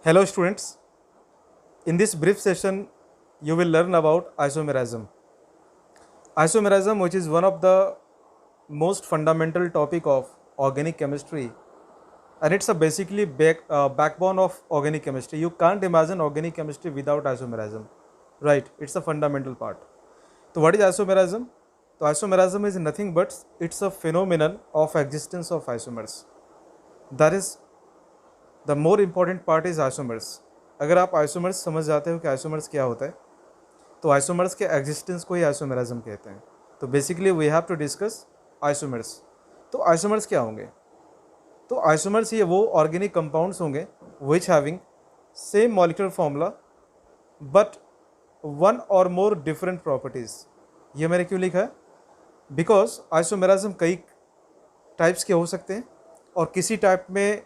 Hello students, in this brief session you will learn about isomerism. Isomerism, which is one of the most fundamental topic of organic chemistry, and it's a basically backbone of organic chemistry. You can't imagine organic chemistry without isomerism, right? It's a fundamental part. So what is isomerism? So isomerism is nothing but it's a phenomenon of existence of isomers. That is the more important part is isomers. अगर आप isomers समझ जाते हो कि isomers क्या होता है, तो आइसोमर्स के एग्जिस्टेंस को ही आइसोमेरिज्म कहते हैं. तो basically we have to discuss isomers. तो आइसोमर्स क्या होंगे? तो आइसोमर्स ये वो ऑर्गेनिक कंपाउंड्स होंगे which having same molecular formula but one और मोर डिफरेंट प्रॉपर्टीज़. ये मैंने क्यों लिखा है? बिकॉज आइसोमेरिज्म कई टाइप्स के हो सकते हैं और किसी टाइप में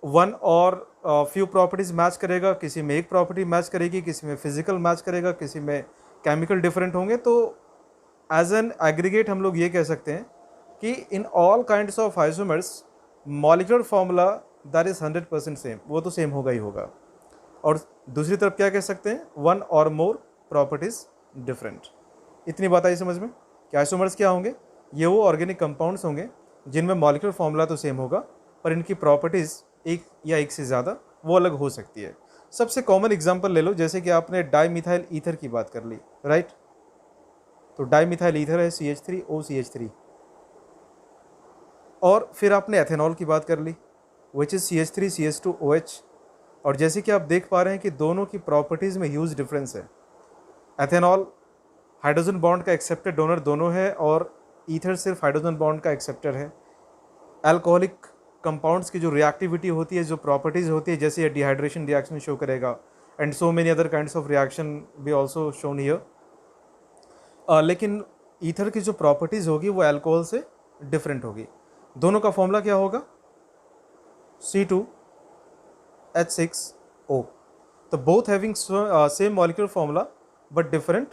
वन और फ्यू प्रॉपर्टीज़ मैच करेगा, किसी में एक प्रॉपर्टी मैच करेगी, किसी में फिजिकल मैच करेगा, किसी में केमिकल डिफरेंट होंगे. तो एज एन एग्रीगेट हम लोग ये कह सकते हैं कि in all kinds of isomers molecular formula that is 100% same, वो तो सेम होगा ही होगा. और दूसरी तरफ क्या कह सकते हैं? वन और मोर प्रॉपर्टीज़ डिफरेंट. इतनी बात आई समझ में कि आइसोमर्स क्या होंगे? ये वो ऑर्गेनिक कंपाउंड्स होंगे जिनमें मॉलिक्यूलर फार्मूला तो सेम होगा पर इनकी प्रॉपर्टीज़ एक या एक से ज़्यादा वो अलग हो सकती है. सबसे कॉमन एग्जांपल ले लो, जैसे कि आपने डाईमिथाइल ईथर की बात कर ली, राइट? तो डाईमिथाइल ईथर है CH3OCH3. और फिर आपने एथेनॉल की बात कर ली विच इज़ CH3CH2OH. और जैसे कि आप देख पा रहे हैं कि दोनों की प्रॉपर्टीज़ में ह्यूज डिफरेंस है. एथेनॉल हाइड्रोजन बॉन्ड का एक्सेप्टेड डोनर दोनों है और ईथर सिर्फ हाइड्रोजन बॉन्ड का एक्सेप्टर है. अल्कोहलिक कंपाउंड्स की जो रिएक्टिविटी होती है, जो प्रॉपर्टीज़ होती है, जैसे ये डिहाइड्रेशन रिएक्शन शो करेगा and so many other kinds of reaction be also shown here. लेकिन ईथर की जो प्रॉपर्टीज़ होगी वो अल्कोहल से डिफरेंट होगी. दोनों का फॉर्मूला क्या होगा? C2H6O. तो both having same molecular formula but different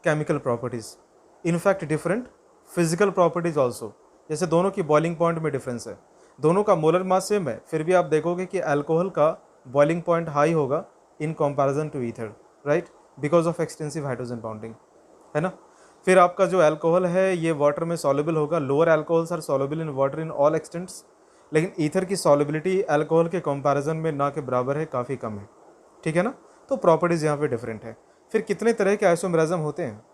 chemical properties, in fact different physical properties also. जैसे दोनों की बॉइलिंग पॉइंट में डिफरेंस है, दोनों का मोलर मास सेम है, फिर भी आप देखोगे कि अल्कोहल का बॉइलिंग पॉइंट हाई होगा in comparison to ether, right? Because of extensive hydrogen bonding, है ना. फिर आपका जो अल्कोहल है ये वाटर में सॉल्युबल होगा. Lower alcohols are soluble in water in all extents, लेकिन ईथर की सॉल्युबिलिटी अल्कोहल के कंपैरिजन में ना के बराबर है, काफ़ी कम है, ठीक है ना. तो प्रॉपर्टीज़ यहाँ पे डिफरेंट है. फिर कितने तरह के आइसोमेरिज्म होते हैं?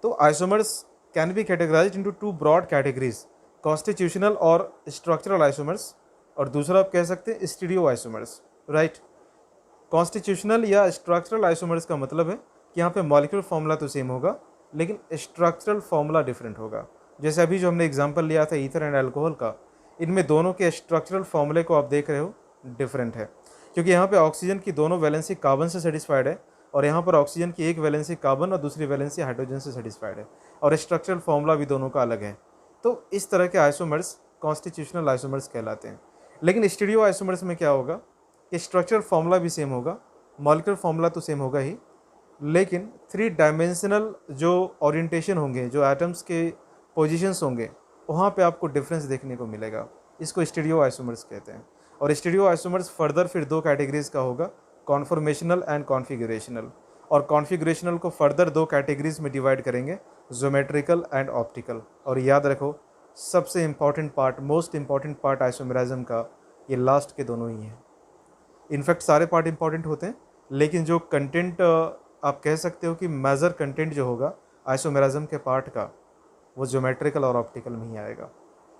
तो isomers can be categorized into two broad categories, constitutional और स्ट्रक्चरल आइसोमर्स, और दूसरा आप कह सकते हैं स्टीरियो आइसोमर्स, राइट. कॉन्स्टिट्यूशनल या स्ट्रक्चरल आइसोमर्स का मतलब है कि यहाँ पे मॉलिक्यूलर फॉर्मूला तो सेम होगा लेकिन स्ट्रक्चरल फॉर्मूला डिफरेंट होगा. जैसे अभी जो हमने एग्जांपल लिया था ईथर एंड अल्कोहल का, इनमें दोनों के स्ट्रक्चरल फॉर्मूले को आप देख रहे हो डिफरेंट है, क्योंकि यहाँ पे ऑक्सीजन की दोनों वैलेंसी कार्बन से सेटिस्फाइड है और यहाँ पर ऑक्सीजन की एक वैलेंसी कार्बन और दूसरी वैलेंसी हाइड्रोजन से सेटिस्फाइड है, और स्ट्रक्चरल फॉर्मूला भी दोनों का अलग है. तो इस तरह के आइसोमर्स कॉन्स्टिट्यूशनल आइसोमर्स कहलाते हैं. लेकिन स्टीरियो आइसोमर्स में क्या होगा कि स्ट्रक्चरल फॉर्मूला भी सेम होगा, मॉलिक्यूलर फॉर्मूला तो सेम होगा ही, लेकिन 3 डायमेंशनल जो ओरिएंटेशन होंगे, जो एटम्स के पोजीशंस होंगे, वहाँ पे आपको डिफरेंस देखने को मिलेगा. इसको स्टीरियो आइसोमर्स कहते हैं. और स्टीरियो आइसोमर्स फर्दर फिर 2 कैटेगरीज का होगा, कॉन्फॉर्मेशनल एंड कॉन्फिगरेशनल. और कॉन्फिगरेशनल को फर्दर 2 कैटेगरीज में डिवाइड करेंगे, ज्योमेट्रिकल एंड ऑप्टिकल. और याद रखो सबसे important part, most important part isomerism का ये लास्ट के दोनों ही हैं. इनफैक्ट सारे पार्ट इंपॉर्टेंट होते हैं, लेकिन जो कंटेंट आप कह सकते हो कि मेजर कंटेंट जो होगा आइसोमेरिज्म के पार्ट का, वो ज्योमेट्रिकल और ऑप्टिकल में ही आएगा,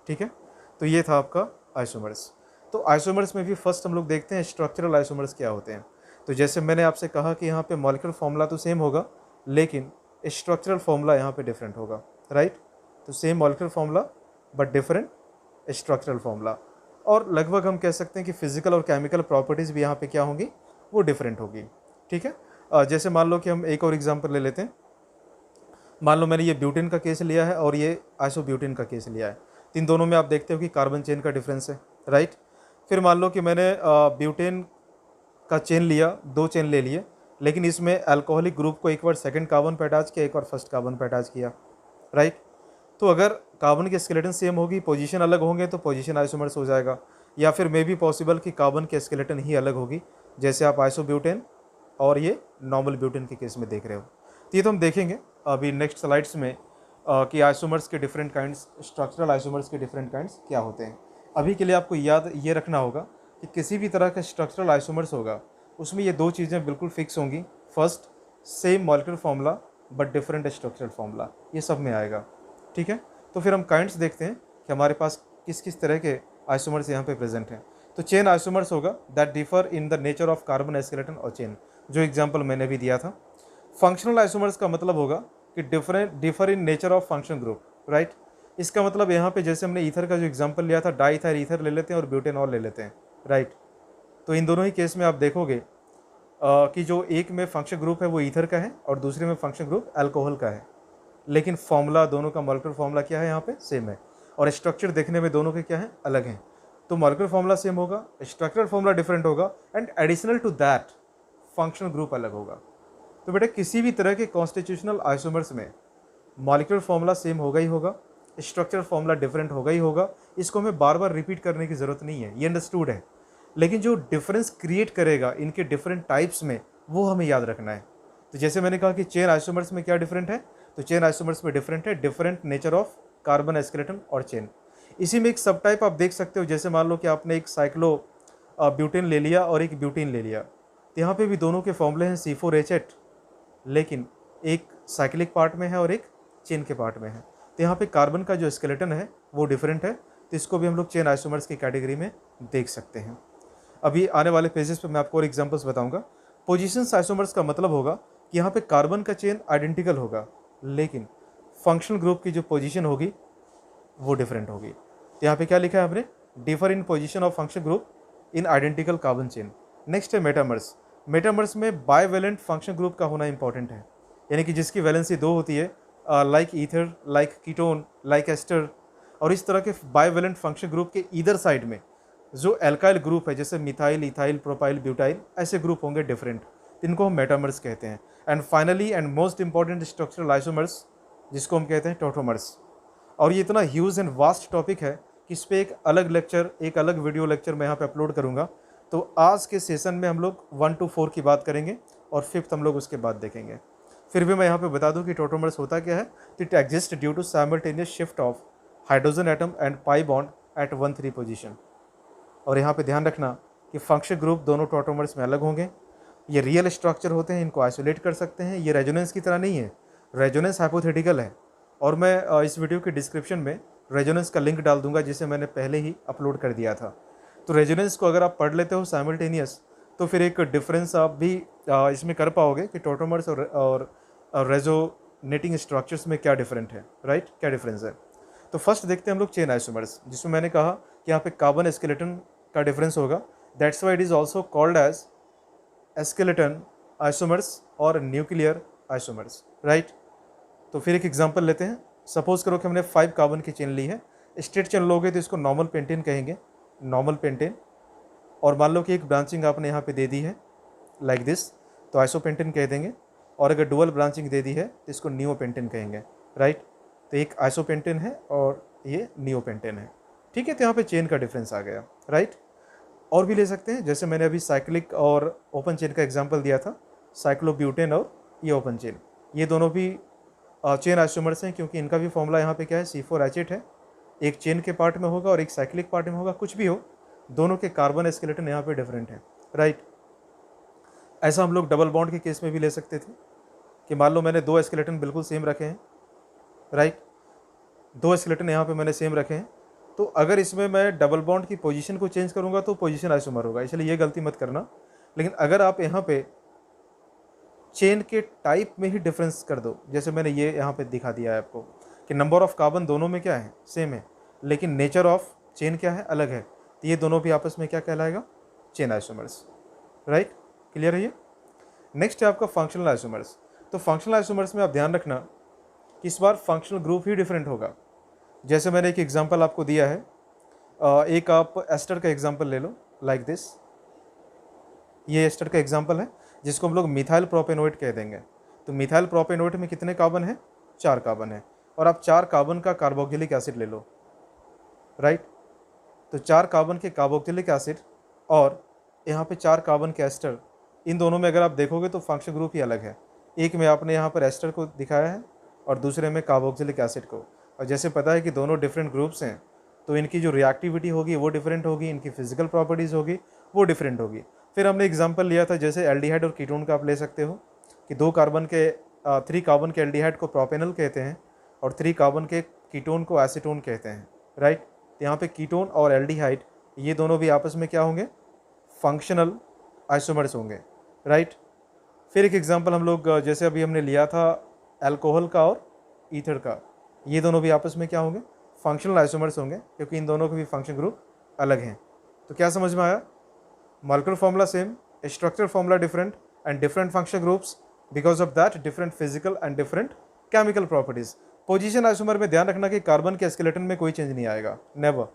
ठीक है. तो ये था आपका आइसोमर्स. तो आइसोमर्स में भी फर्स्ट हम लोग देखते हैं स्ट्रक्चरल आइसोमर्स क्या होते हैं. तो जैसे मैंने आपसे कहा कि यहाँ पे मॉलिक्यूलर फॉर्मूला तो सेम होगा लेकिन स्ट्रक्चरल फॉर्मूला यहाँ पे डिफरेंट होगा, राइट. तो same molecular formula but different structural formula. और लगभग हम कह सकते हैं कि फिजिकल और केमिकल प्रॉपर्टीज़ भी यहाँ पे क्या होंगी, वो डिफरेंट होगी, ठीक है. जैसे मान लो कि हम एक और एग्जांपल ले लेते हैं. मान लो मैंने ये ब्यूटेन का केस लिया है और ये आइसोब्यूटेन का केस लिया है. इन दोनों में आप देखते हो कि कार्बन चेन का डिफरेंस है, राइट. फिर मान लो कि मैंने ब्यूटेन का चेन लिया, 2 चेन ले लिए, लेकिन इसमें अल्कोहलिक ग्रुप को एक बार सेकंड कार्बन पे अटैच किया, एक बार फर्स्ट कार्बन पे अटैच किया, राइट. तो अगर कार्बन की स्केलेटन सेम होगी, पोजीशन अलग होंगे तो पोजीशन आइसोमर्स हो जाएगा, या फिर मे बी पॉसिबल कि कार्बन की स्केलेटन ही अलग होगी जैसे आप आइसोब्यूटेन और ये नॉर्मल ब्यूटेन के केस में देख रहे हो। तो ये तो हम देखेंगे अभी नेक्स्ट स्लाइड्स में कि आइसोमर्स के डिफरेंट काइंड्स, स्ट्रक्चरल आइसोमर्स के डिफरेंट काइंड्स क्या होते हैं। अभी के लिए आपको याद ये रखना होगा कि किसी भी तरह का स्ट्रक्चरल आइसोमर्स होगा उसमें ये दो चीज़ें बिल्कुल फिक्स होंगी। First, same molecular formula but different structural formula, ये सब में आएगा। ठीक है, तो फिर हम काइंड्स देखते हैं कि हमारे पास किस किस तरह के आइसोमर्स यहाँ पे प्रेजेंट हैं। तो चेन आइसोमर्स होगा that differ in the nature of carbon skeleton और चेन, जो एग्जांपल मैंने भी दिया था। फंक्शनल आइसोमर्स का मतलब होगा कि differ in nature of function group, right. इसका मतलब यहाँ पे जैसे हमने ईथर का जो एग्जांपल लिया था, डाई ईथर ईथर ले लेते हैं और ब्यूटेनॉल ले लेते हैं, राइट। तो इन दोनों ही केस में आप देखोगे कि जो एक में फंक्शन ग्रुप है वो ईथर का है और दूसरे में फंक्शन ग्रुप अल्कोहल का है, लेकिन फॉर्मूला दोनों का मॉलिक्यूलर फॉर्मूला क्या है यहाँ पे सेम है, और स्ट्रक्चर देखने में दोनों के क्या है अलग हैं। तो मॉलिक्यूलर फॉर्मूला सेम होगा, स्ट्रक्चरल फॉर्मूला डिफरेंट होगा, and additional to that functional group अलग होगा। तो बेटा किसी भी तरह के कॉन्स्टिट्यूशनल आइसोमर्स में मॉलिक्यूलर फॉर्मूला सेम होगा ही होगा, स्ट्रक्चरल फॉर्मूला डिफरेंट होगा ही होगा। इसको हमें बार बार रिपीट करने की ज़रूरत नहीं है, ये अंडरस्टूड है। लेकिन जो डिफरेंस क्रिएट करेगा इनके डिफरेंट टाइप्स में, वो हमें याद रखना है। तो जैसे मैंने कहा कि चेन आइसोमर्स में क्या डिफरेंट है, तो चेन आइसोमर्स में डिफरेंट है different nature of carbon skeleton और चेन। इसी में एक सब टाइप आप देख सकते हो, जैसे मान लो कि आपने एक साइक्लो ब्यूटेन ले लिया और एक ब्यूटीन ले लिया, तो यहाँ पे भी दोनों के फॉर्मूले हैं C4H8, लेकिन एक साइक्लिक पार्ट में है और एक चेन के पार्ट में है। तो यहाँ पे कार्बन का जो स्केलेटन है वो डिफरेंट है, तो इसको भी हम लोग चेन आइसोमर्स की कैटेगरी में देख सकते हैं। अभी आने वाले पेजेस पे मैं आपको और एग्जांपल्स बताऊंगा। पोजीशंस आइसोमर्स का मतलब होगा कि यहाँ पे कार्बन का चेन आइडेंटिकल होगा, लेकिन फंक्शनल ग्रुप की जो पोजीशन होगी वो डिफरेंट होगी। तो यहाँ पे क्या लिखा है आपने, differ in position of function group in identical carbon chain. Next है मेटामर्स। मेटामर्स में बायवेलेंट फंक्शन ग्रुप का होना इंपॉर्टेंट है, यानी कि जिसकी वैलेंसी 2 होती है, like ether, like ketone, like ester, और इस तरह के बायवेलेंट फंक्शन ग्रुप के ईदर साइड में जो एल्काइल ग्रुप है, जैसे मिथाइल, इथाइल, प्रोपाइल, ब्यूटाइल, ऐसे ग्रुप होंगे डिफरेंट, इनको हम मेटामर्स कहते हैं। And finally and most important structural isomers, जिसको हम कहते हैं टोटोमर्स। और ये इतना ह्यूज एंड वास्ट टॉपिक है कि इस पर एक अलग लेक्चर, एक अलग वीडियो लेक्चर मैं यहाँ पे अपलोड करूँगा। तो आज के सेशन में हम लोग 1 to 4 की बात करेंगे और 5th हम लोग उसके बाद देखेंगे। फिर भी मैं यहाँ पे बता दूँ कि टोटोमर्स होता क्या है। It exist due to simultaneous shift of hydrogen atom and pi bond at 1,3 position. और यहाँ पे ध्यान रखना कि फंक्शन ग्रुप दोनों टोटोमर्स में अलग होंगे। ये रियल स्ट्रक्चर होते हैं, इनको आइसोलेट कर सकते हैं। ये रेजोनेंस की तरह नहीं है, रेजोनेंस हाइपोथेटिकल है। और मैं इस वीडियो के डिस्क्रिप्शन में रेजोनेंस का लिंक डाल दूंगा, जिसे मैंने पहले ही अपलोड कर दिया था। तो रेजोनेंस को अगर आप पढ़ लेते हो साइमल्टेनियस, तो फिर एक डिफरेंस आप भी इसमें कर पाओगे कि टोटोमर्स और रेजोनेटिंग स्ट्रक्चर्स में क्या डिफरेंट है, राइट, क्या डिफरेंस है। तो फर्स्ट देखते हैं हम लोग चेन आइसोमर्स, जिसमें मैंने कहा कि यहाँ पे कार्बन स्केलेटन का डिफरेंस होगा। That's why it is also called as skeleton isomers और न्यूक्लियर आइसोमर्स, राइट। तो फिर एक एग्जांपल लेते हैं। सपोज करो कि हमने 5 कार्बन की चेन ली है, स्ट्रेट चेन लोगे तो इसको नॉर्मल पेंटेन कहेंगे, नॉर्मल पेंटेन। और मान लो कि एक ब्रांचिंग आपने यहाँ पे दे दी है लाइक दिस, तो आइसोपेंटेन कह देंगे। और अगर डुअल ब्रांचिंग दे दी है तो इसको नियोपेंटेन कहेंगे, राइट। तो एक आइसोपेंटेन है और ये नियोपेंटेन है, ठीक है। तो यहाँ पे चेन का डिफरेंस आ गया, राइट। और भी ले सकते हैं, जैसे मैंने अभी साइक्लिक और ओपन चेन का एग्जाम्पल दिया था, साइक्लोब्यूटेन और ये ओपन चेन, ये दोनों भी चेन आइसोमर्स हैं, क्योंकि इनका भी फॉर्मूला यहाँ पे क्या है, C4H8 है। एक चेन के पार्ट में होगा और एक साइक्लिक पार्ट में होगा, कुछ भी हो, दोनों के कार्बन स्केलेटन यहाँ पे डिफरेंट है, राइट। ऐसा हम लोग डबल बॉन्ड के केस में भी ले सकते थे कि मान लो मैंने 2 स्केलेटन बिल्कुल सेम रखे हैं, राइट, 2 स्केलेटन यहाँ पे मैंने सेम रखे हैं। तो अगर इसमें मैं डबल बॉन्ड की पोजीशन को चेंज करूँगा तो पोजीशन आइसोमर होगा, इसलिए ये गलती मत करना। लेकिन अगर आप यहाँ पे चेन के टाइप में ही डिफरेंस कर दो, जैसे मैंने ये यहाँ पे दिखा दिया है आपको कि नंबर ऑफ कार्बन दोनों में क्या है, सेम है, लेकिन नेचर ऑफ चेन क्या है, अलग है, तो ये दोनों भी आपस में क्या कहलाएगा, चेन आइसोमर्स, राइट। क्लियर है ये। नेक्स्ट है आपका फंक्शनल आइसोमर्स। तो फंक्शनल आइसोमर्स में आप ध्यान रखना कि इस बार फंक्शनल ग्रुप ही डिफरेंट होगा। जैसे मैंने एक एग्जांपल आपको दिया है, एक आप एस्टर का एग्जांपल ले लो लाइक दिस, ये एस्टर का एग्जांपल है, जिसको हम लोग मिथाइल प्रोपेनोएट कह देंगे। तो मिथाइल प्रोपेनोएट में कितने कार्बन है, 4 कार्बन है, और आप 4 कार्बन का कार्बोक्सिलिक एसिड ले लो, राइट। तो 4 कार्बन के कार्बोक्सिलिक एसिड और यहाँ पे 4 कार्बन के एस्टर, इन दोनों में अगर आप देखोगे तो फंक्शन ग्रुप ही अलग है। एक में आपने यहाँ पर एस्टर को दिखाया है और दूसरे में कार्बोक्सिलिक एसिड को। और जैसे पता है कि दोनों डिफरेंट ग्रुप्स हैं, तो इनकी जो रिएक्टिविटी होगी वो डिफरेंट होगी, इनकी फिजिकल प्रॉपर्टीज़ होगी वो डिफरेंट होगी। फिर हमने एग्जांपल लिया था जैसे एल्डिहाइड और कीटोन का आप ले सकते हो कि 3 कार्बन के एल्डिहाइड को प्रोपेनॉल कहते हैं और 3 कार्बन के कीटोन को एसीटोन कहते हैं, राइट। तो यहाँ पे कीटोन और एल्डिहाइड ये दोनों भी आपस में क्या होंगे, फंक्शनल आइसोमर्स होंगे, राइट। फिर एक एग्जांपल हम लोग जैसे अभी हमने लिया था अल्कोहल का और ईथर का, ये दोनों भी आपस में क्या होंगे, फंक्शनल आइसोमर्स होंगे, क्योंकि इन दोनों के भी फंक्शन ग्रुप अलग हैं। तो क्या समझ में आया, molecular formula same, structure formula different and different function groups, because of that different physical and different chemical properties. Position isomer में ध्यान रखना कि कार्बन के स्केलेटन में कोई चेंज नहीं आएगा, नेवर।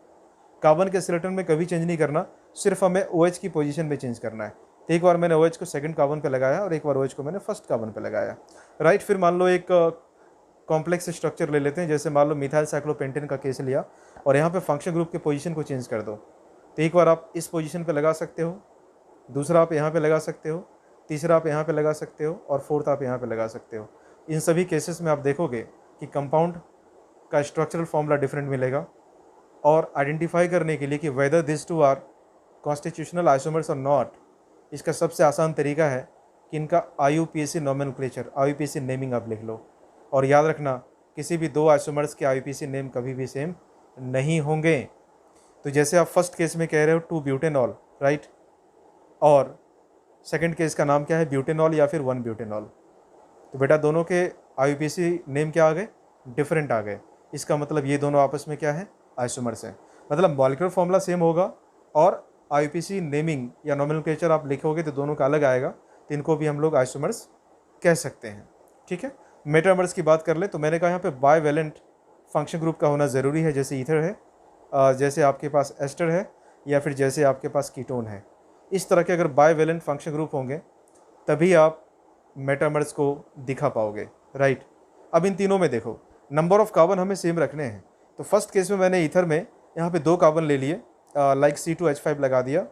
कार्बन के स्केलेटन में कभी चेंज नहीं करना, सिर्फ हमें OH की पोजीशन में चेंज करना है। तो एक बार मैंने OH को सेकंड कार्बन पे लगाया और एक बार OH को मैंने फर्स्ट कार्बन पे लगाया, राइट। फिर मान लो एक कॉम्प्लेक्स स्ट्रक्चर ले लेते हैं, जैसे मान लो मिथाइल साइक्लोपेंटेन का केस लिया और यहाँ पे फंक्शन ग्रुप के पोजीशन को चेंज कर दो। तो एक बार आप इस पोजीशन पे लगा सकते हो, दूसरा आप यहाँ पे लगा सकते हो, तीसरा आप यहाँ पे लगा सकते हो और फोर्थ आप यहाँ पे लगा सकते हो। इन सभी केसेस में आप देखोगे कि कंपाउंड का स्ट्रक्चरल फॉर्मूला डिफरेंट मिलेगा। और आइडेंटिफाई करने के लिए कि whether this two are constitutional isomers और नॉट, इसका सबसे आसान तरीका है कि इनका IUPAC नोमेनक्लेचर, IUPAC नेमिंग आप लिख लो। और याद रखना किसी भी 2 आइसोमर्स के IUPAC नेम कभी भी सेम नहीं होंगे। तो जैसे आप फर्स्ट केस में कह रहे हो 2 ब्यूटेनॉल, राइट, और सेकंड केस का नाम क्या है, ब्यूटेनॉल या फिर 1 ब्यूटेनॉल, तो बेटा दोनों के IUPAC नेम क्या आ गए, डिफरेंट आ गए। इसका मतलब ये दोनों आपस में क्या है, आइसोमर्स हैं। मतलब मॉलिक्यूलर फॉर्मूला सेम होगा और IUPAC नेमिंग या नोमेनक्लेचर आप लिखोगे तो दोनों का अलग आएगा, तो इनको भी हम लोग आइसोमर्स कह सकते हैं, ठीक है। मेटामर्स की बात कर ले तो मैंने कहा यहाँ पे बाइवेलेंट फंक्शन ग्रुप का होना ज़रूरी है, जैसे ईथर है, जैसे आपके पास एस्टर है, या फिर जैसे आपके पास कीटोन है। इस तरह के अगर बाइवेलेंट फंक्शन ग्रुप होंगे तभी आप मेटामर्स को दिखा पाओगे, राइट। अब इन तीनों में देखो नंबर ऑफ कार्बन हमें सेम रखने हैं। तो फर्स्ट केस में मैंने ईथर में यहाँ पे 2 कार्बन ले लिए, लाइक C2H5 लगा दिया,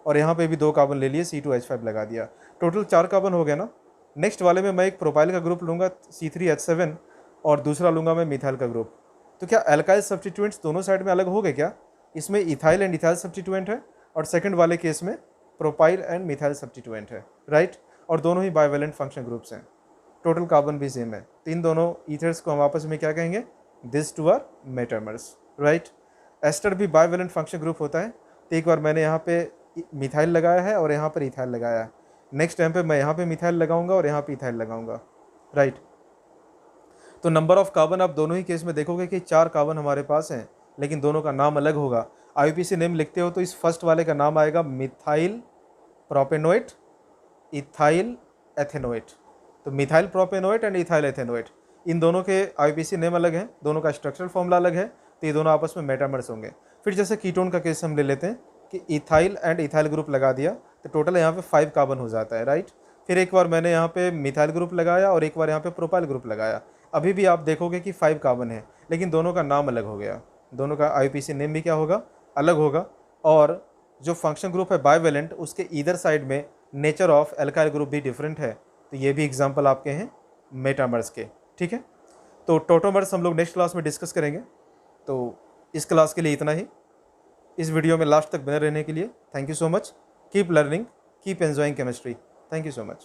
और यहाँ पे भी 2 कार्बन ले लिए, C2H5 लगा दिया, टोटल 4 कार्बन हो गया ना। नेक्स्ट वाले में मैं एक प्रोपाइल का ग्रुप लूँगा C3H7 और दूसरा लूँगा मैं मिथाइल का ग्रुप। तो क्या एल्काइल सब्स्टिट्यूएंट्स दोनों साइड में अलग हो गए क्या, इसमें इथाइल एंड इथाइल सब्स्टिट्यूएंट है और सेकंड वाले केस में प्रोपाइल एंड मिथाइल सब्स्टिट्यूएंट है, राइट। और दोनों ही बाइवेलेंट फंक्शन ग्रुप्स हैं, टोटल कार्बन भी सेम है। तो इन दोनों ईथर्स को हम आपस में क्या कहेंगे, this two are metamers, right. Ester भी बाइवेलेंट फंक्शन ग्रुप होता है। तो एक बार मैंने यहाँ पे मिथाइल लगाया है और यहाँ पर इथाइल लगाया है, नेक्स्ट टाइम पे मैं यहाँ पे मिथाइल लगाऊंगा और यहाँ पे इथाइल लगाऊंगा, राइट। तो नंबर ऑफ कार्बन आप दोनों ही केस में देखोगे कि 4 कार्बन हमारे पास हैं, लेकिन दोनों का नाम अलग होगा। IUPAC नेम लिखते हो तो इस फर्स्ट वाले का नाम आएगा मिथाइल प्रोपेनोएट, इथाइल एथेनोएट। तो methyl propanoate and ethyl ethanoate, इन दोनों के IUPAC नेम अलग हैं, दोनों का स्ट्रक्चरल फॉर्मूला अलग है, तो ये दोनों आपस में मेटामर्स होंगे। फिर जैसे कीटोन का केस हम ले लेते हैं कि इथाइल एंड इथाइल ग्रुप लगा दिया तो टोटल यहाँ पे 5 कार्बन हो जाता है, राइट। फिर एक बार मैंने यहाँ पे मिथाइल ग्रुप लगाया और एक बार यहाँ पे प्रोपाइल ग्रुप लगाया, अभी भी आप देखोगे कि 5 कार्बन है, लेकिन दोनों का नाम अलग हो गया, दोनों का IUPAC नेम भी क्या होगा, अलग होगा। और जो फंक्शन ग्रुप है बाइवेलेंट, उसके ईदर साइड में नेचर ऑफ एल्काइल ग्रुप भी डिफरेंट है। तो ये भी एग्जाम्पल आपके हैं मेटामर्स के, ठीक है। तो टोटोमर्स हम लोग नेक्स्ट क्लास में डिस्कस करेंगे। तो इस क्लास के लिए इतना ही। इस वीडियो में लास्ट तक बने रहने के लिए thank you so much. Keep learning, keep enjoying chemistry. Thank you so much.